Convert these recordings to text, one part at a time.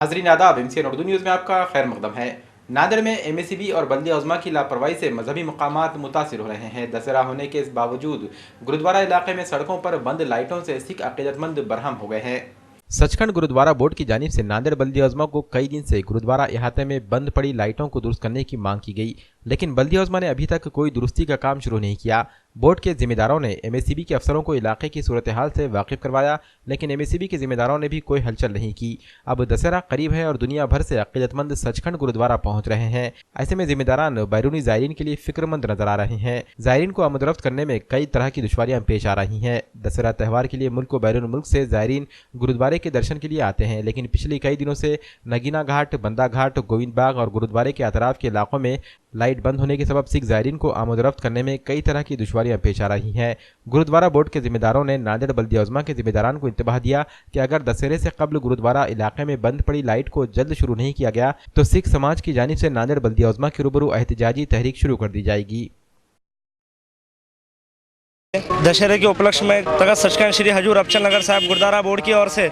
नाज़रीन आदाब, MCN Urdu news में आपका खैर मकदम है। नांदेड़ में MACB और बल्दिया उज़्मा की लापरवाही से मजहबी मकामात मुतासिर हो रहे हैं। दशहरा होने के बावजूद गुरुद्वारा इलाके में सड़कों पर बंद लाइटों से सिख अकीदतमंद बरहम हो गए हैं। सचखंड गुरुद्वारा बोर्ड की जानिब से नांदेड़ बल्दिया उज़्मा को कई दिन से गुरुद्वारा इहाते में बंद पड़ी लाइटों को दुरुस्त करने की मांग की गई, लेकिन बल्दिया उज़्मा ने अभी तक कोई दुरुस्ती का काम शुरू नहीं किया। बोर्ड के जिम्मेदारों ने MACB के अफसरों को इलाके की सूरत हाल से वाकिफ करवाया, लेकिन MACB के जिम्मेदारों ने भी कोई हलचल नहीं की। अब दशहरा करीब है और दुनिया भर से अकीदतमंद सचखंड गुरुद्वारा पहुंच रहे हैं। ऐसे में जिम्मेदारान बैरूनी ज़ायरीन के लिए फिक्रमंद नजर आ रहे हैं। ज़ायरीन को आमदरफ्त करने में कई तरह की दुश्वारियां पेश आ रही हैं। दशहरा त्यौहार के लिए मुल्क व बैरून मुल्क से ज़ायरीन गुरुद्वारे के दर्शन के लिए आते हैं, लेकिन पिछले कई दिनों से नगीना घाट, बंदा घाट, गोविंद बाग और गुरुद्वारे के अतराफ के इलाकों में लाइट बंद होने के सबब सिख ज़ायरीन को आमदरफ्त करने में कई तरह की दुश्वारियां पेश आ रही हैं। गुरुद्वारा बोर्ड के जिम्मेदारों ने नांदेड़ बल्दिया उज़्मा के जिम्मेदारान को इंतबाह दिया कि अगर दशहरे से कबल गुरुद्वारा इलाके में बंद पड़ी लाइट को जल्द शुरू नहीं किया गया तो सिख समाज की जानिब से नांदेड़ बल्दिया उज़्मा के रूबरू एहतजाजी तहरीक शुरू कर दी जाएगी। दशहरे के उपलक्ष्य में तख्त सचखंड श्री हजूर अबचल नगर साहिब गुरुद्वारा बोर्ड की ओर से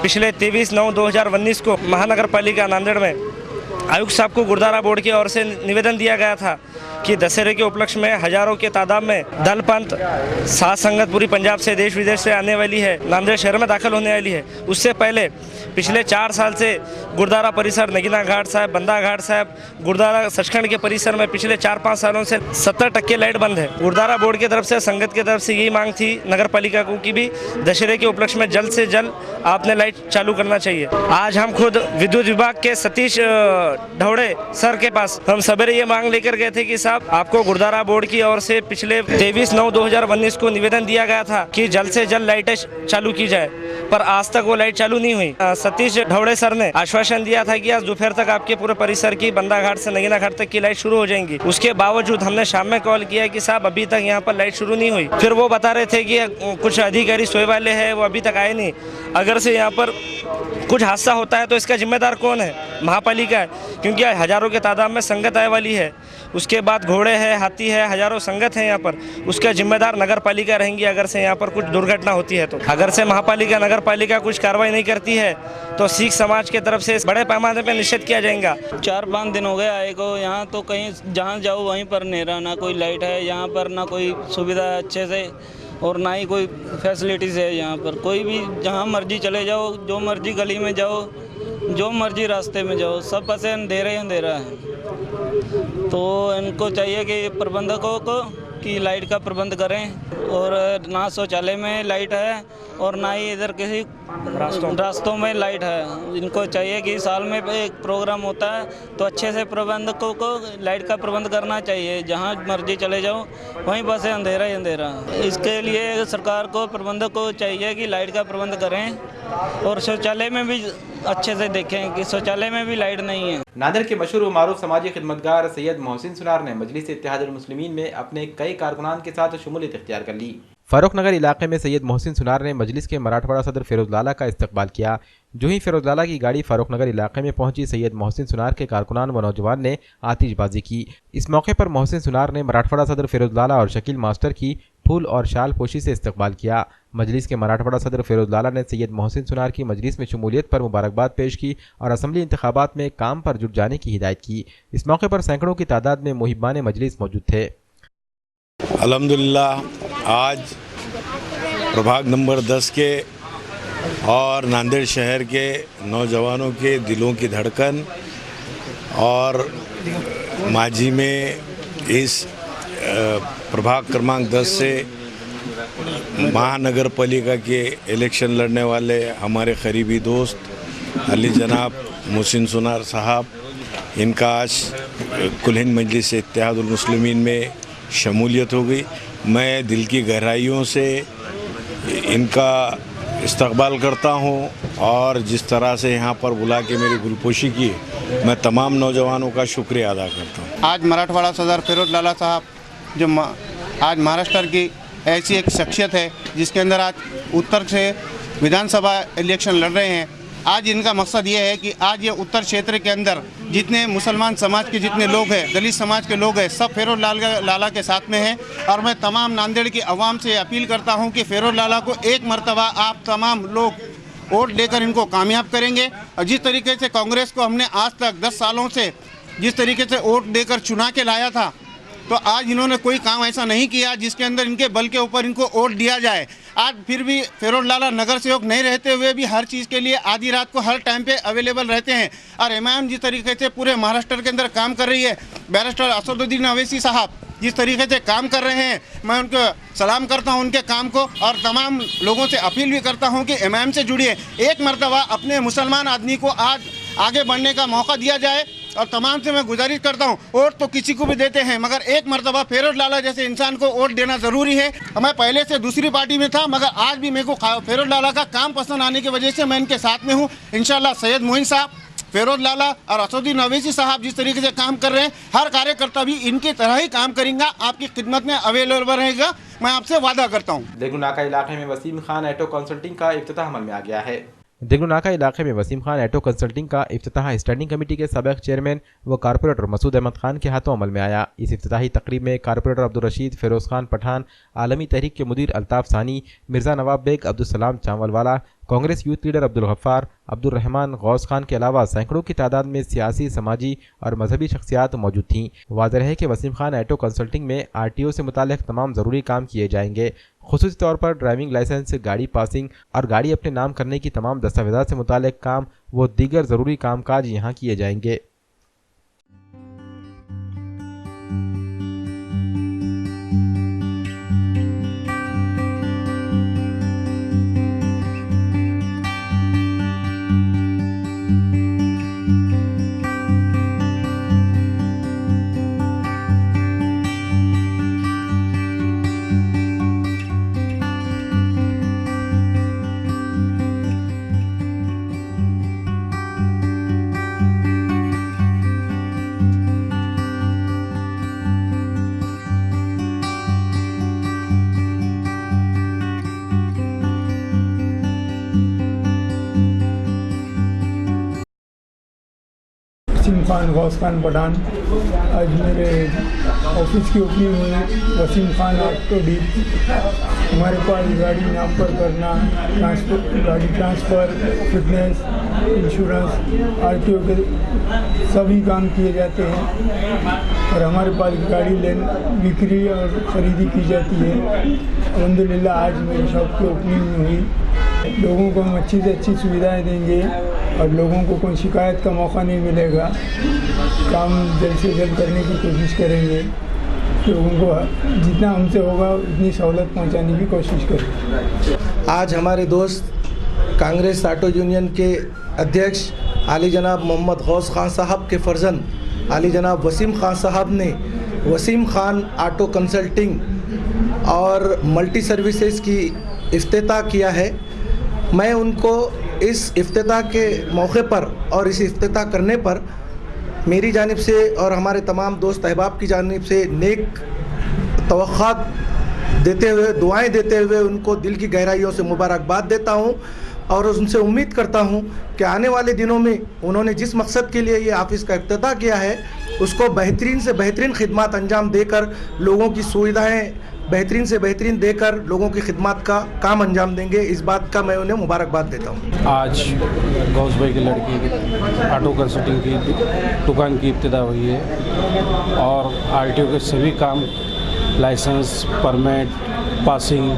पिछले 23/9/2019 को महानगर पालिका नांदेड़ में आयुक्त साहब को गुरुद्वारा बोर्ड की ओर से निवेदन दिया गया था कि दशहरे के उपलक्ष्य में हजारों के तादाद में दल पंथ साध संगत पूरी पंजाब से देश विदेश से आने वाली है, नांदेड़ शहर में दाखिल होने वाली है। उससे पहले पिछले 4 साल से गुरुद्वारा परिसर नगीना घाट साहब, बंदा घाट साहब, गुरुद्वारा सचखंड के परिसर में पिछले 4-5 सालों से 70% लाइट बंद है। गुरुद्वारा बोर्ड की तरफ से, संगत की तरफ से यही मांग थी नगर पालिका को कि भी दशहरे के उपलक्ष्य में जल्द से जल्द आपने लाइट चालू करना चाहिए। आज हम खुद विद्युत विभाग के सतीश ढौड़े सर के पास हम सवेरे ये मांग लेकर गए थे कि साहब आपको गुरुद्वारा बोर्ड की ओर से पिछले 23/9/2019 को निवेदन दिया गया था कि जल्द से जल्द लाइटें चालू की जाए, पर आज तक वो लाइट चालू नहीं हुई। सतीश ढौड़े सर ने आश्वासन दिया था कि आज दोपहर तक आपके पूरे परिसर की बंदा घाट से नगीना घाट तक की लाइट शुरू हो जाएंगी। उसके बावजूद हमने शाम में कॉल किया कि साहब अभी तक यहाँ पर लाइट शुरू नहीं हुई। फिर वो बता रहे थे कि कुछ अधिकारी सोए वाले हैं, वो अभी तक आए नहीं। अगर से यहाँ पर कुछ हादसा होता है तो इसका जिम्मेदार कौन है? महापालिका है, क्योंकि हजारों के तादाद में संगत आने वाली है। उसके बाद घोड़े है, हाथी है, हजारों संगत है यहाँ पर। उसका जिम्मेदार नगर पालिका रहेंगी अगर से यहाँ पर कुछ दुर्घटना होती है तो। अगर से महापालिका नगर पालिका कुछ कार्रवाई नहीं करती है तो सिख समाज की तरफ से बड़े पैमाने पर निषेध किया जाएगा। 4-5 दिन हो गए आए को यहाँ, तो कहीं जहाँ जाओ वहीं पर अंधेरा, ना कोई लाइट है यहाँ पर, ना कोई सुविधा अच्छे से, और ना ही कोई फैसिलिटीज़ है यहाँ पर। कोई भी जहाँ मर्जी चले जाओ, जो मर्जी गली में जाओ, जो मर्जी रास्ते में जाओ, सब पास अंधेरा ही अंधेरा है। तो इनको चाहिए कि प्रबंधकों को कि लाइट का प्रबंध करें, और ना शौचालय में लाइट है और ना ही इधर किसी रास्तों में लाइट है। इनको चाहिए कि साल में एक प्रोग्राम होता है तो अच्छे से प्रबंधकों को लाइट का प्रबंध करना चाहिए। जहाँ मर्जी चले जाओ वहीं बस अंधेरा ही अंधेरा। इसके लिए सरकार को, प्रबंधक को चाहिए कि लाइट का प्रबंध करें, और शौचालय में भी अच्छे से देखें कि शौचालय में भी लाइट नहीं है। नांदेड़ के मशहूर व मारूफ समाजी खिदमतगार सैयद मोहसिन सुनार ने मजलिस इत्तेहादुल मुस्लिमीन में अपने कई कारकुनान के साथ शमूलियत इख्तियार कर ली। फारूक नगर इलाके में सैयद मोहसिन सुनार ने मजलिस के मराठवाड़ा सदर फिरोज लाला का इस्तकबाल किया। जो ही फिरोज लाला की गाड़ी फारूक नगर इलाके में पहुंची, सैयद मोहसिन सुनार के कारकुनान व नौजवान ने आतिशबाजी की। इस मौके पर मोहसिन सुनार ने मराठवाड़ा सदर फिरोज लाला और शकील मास्टर की फूल और शाल पोशी से इस्तकबाल किया। मजलिस के मराठवाड़ा सदर फिरोज लाला ने सैयद मोहसिन सुनार की मजलिस में शमूलियत पर मुबारकबाद पेश की और असम्बली इंतखाबात में काम पर जुट जाने की हिदायत की। इस मौके पर सैकड़ों की तादाद में मुहिब्बान मजलिस मौजूद थे। अल्हम्दुलिल्लाह, आज प्रभाग नंबर 10 के और नांदेड़ शहर के नौजवानों के दिलों की धड़कन और माजी में इस प्रभाग क्रमांक 10 से महानगर पालिका के इलेक्शन लड़ने वाले हमारे करीबी दोस्त अली जनाब मोहसिन सुनार साहब, इनका आज कुल हिंद मजलिस इत्तेहादुल मुस्लिमीन में शमूलियत हो गई। मैं दिल की गहराइयों से इनका इस्तकबाल करता हूं, और जिस तरह से यहाँ पर बुला के मेरी गुलपोशी की, मैं तमाम नौजवानों का शुक्रिया अदा करता हूं। आज मराठवाड़ा सदर फिरोज लाला साहब जो आज महाराष्ट्र की ऐसी एक शख्सियत है जिसके अंदर आज उत्तर से विधानसभा इलेक्शन लड़ रहे हैं। आज इनका मकसद ये है कि आज ये उत्तर क्षेत्र के अंदर जितने मुसलमान समाज के जितने लोग हैं, दलित समाज के लोग हैं, सब फिरोज लाला के साथ में हैं। और मैं तमाम नांदेड़ की आवाम से अपील करता हूं कि फिरोज लाला को एक मरतबा आप तमाम लोग वोट देकर इनको कामयाब करेंगे। और जिस तरीके से कांग्रेस को हमने आज तक 10 सालों से जिस तरीके से वोट देकर चुना के लाया था, तो आज इन्होंने कोई काम ऐसा नहीं किया जिसके अंदर इनके बल के ऊपर इनको वोट दिया जाए। आज फिर भी फिरोज लाला नगर सेवक नहीं रहते हुए भी हर चीज़ के लिए आधी रात को हर टाइम पे अवेलेबल रहते हैं। और एमआईएम जिस तरीके से पूरे महाराष्ट्र के अंदर काम कर रही है, बैरिस्टर असदुद्दीन अवैसी साहब जिस तरीके से काम कर रहे हैं, मैं उनको सलाम करता हूं उनके काम को। और तमाम लोगों से अपील भी करता हूं कि एमआईएम से जुड़िए, एक मर्तबा अपने मुसलमान आदमी को आज आगे बढ़ने का मौका दिया जाए। और तमाम से मैं गुजारिश करता हूं, वोट तो किसी को भी देते हैं, मगर एक मर्तबा फिरोज लाला जैसे इंसान को वोट देना ज़रूरी है। मैं पहले से दूसरी पार्टी में था, मगर आज भी मेरे को फिरोज लाला का काम पसंद आने की वजह से मैं इनके साथ में हूँ। इंशाल्लाह सैयद मोइन साहब, फिरोज लाला और असदुद्दीन अवैसी साहब जिस तरीके से काम कर रहे हैं, हर कार्यकर्ता भी इनकी तरह ही काम करेंगे, आपकी खिदमत में अवेलेबल रहेगा, मैं आपसे वादा करता हूँ। देगलूनाका इलाके में वसीम खान ऑटो कंसल्टिंग का इफ्तिताह अमल में आ गया है। देगलूनाका इलाके में वसीम खान ऑटो कंसल्टिंग का इफ्तिताह स्टैंडिंग कमेटी के सबक चेयरमैन व कारपोरेटर मसूद अहमद खान के हाथों अमल में आया। इस इफ्तिताही तकरीब में कारपोरेटर अब्दुल रशीद, फिरोज खान पठान, आलमी तहरीक के मुदीर अल्ताफ सानी, मिर्ज़ा नवाब bag, Abdul Salam Chawalwala, Congress youth leader Abdul Gaffar, Abdul Rahman, Ghaus Khan के अलावा सैकड़ों की तादाद में सियासी, समाजी और मजहबी शख्सियात मौजूद थीं। वाज़ेह है कि वसीम खान ऑटो कंसल्टिंग में RTO से मुताल्लिक़ तमाम ज़रूरी काम किए जाएंगे। खुसूसी तौर पर ड्राइविंग लाइसेंस, गाड़ी पासिंग और गाड़ी अपने नाम करने की तमाम दस्तावेज़ात से मुताल्लिक़ काम व दीगर ज़रूरी कामकाज यहाँ किए जाएंगे। वसीम खान, गौस खान पठान, आज मेरे ऑफिस की ओपनिंग हुई। वसीम खान ऑटो डील, हमारे पास गाड़ी नाम पर करना, ट्रांसफर, गाड़ी ट्रांसफ़र, फिटनेस, इंश्योरेंस, RTO के सभी काम किए जाते हैं। और हमारे पास गाड़ी बिक्री और ख़रीदी की जाती है। अल्हम्दुलिल्लाह आज मेरी शॉप की ओपनिंग हुई। लोगों को हम अच्छी से अच्छी सुविधाएं देंगे और लोगों को कोई शिकायत का मौका नहीं मिलेगा। काम जल्द से जल्द करने की कोशिश करेंगे। लोगों को जितना हमसे होगा उतनी सहूलत पहुंचाने की कोशिश करेंगे। आज हमारे दोस्त कांग्रेस ऑटो यूनियन के अध्यक्ष आली जनाब मोहम्मद गौस खान साहब के फर्जंद आली जनाब वसीम खान साहब ने वसीम खान ऑटो कंसल्टिंग और मल्टी सर्विसेज की इफ्तिताह किया है। मैं उनको इस इफ्तिताह के मौके पर और इस इफ्तिताह करने पर मेरी जानिब से और हमारे तमाम दोस्त अहबाब की जानिब से नेक तवक्कात देते हुए, दुआएं देते हुए उनको दिल की गहराइयों से मुबारकबाद देता हूं और उनसे उम्मीद करता हूं कि आने वाले दिनों में उन्होंने जिस मकसद के लिए ये ऑफ़िस का इफ्तिताह किया है उसको बेहतरीन से बेहतरीन खिदमत अंजाम देकर, लोगों की सुविधाएँ बेहतरीन से बेहतरीन देकर लोगों की खिदमत का काम अंजाम देंगे। इस बात का मैं उन्हें मुबारकबाद देता हूँ। आज गौस भाई की लड़की की ऑटो कंसल्टिंग की दुकान की इब्तिदा हुई है और RTO के सभी काम, लाइसेंस, परमिट, पासिंग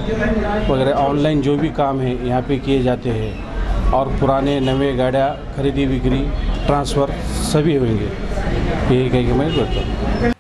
वगैरह ऑनलाइन जो भी काम है यहाँ पे किए जाते हैं और पुराने नए गाड़ियाँ खरीदी बिक्री ट्रांसफ़र सभी होंगे। यही कह के मैं करता हूँ।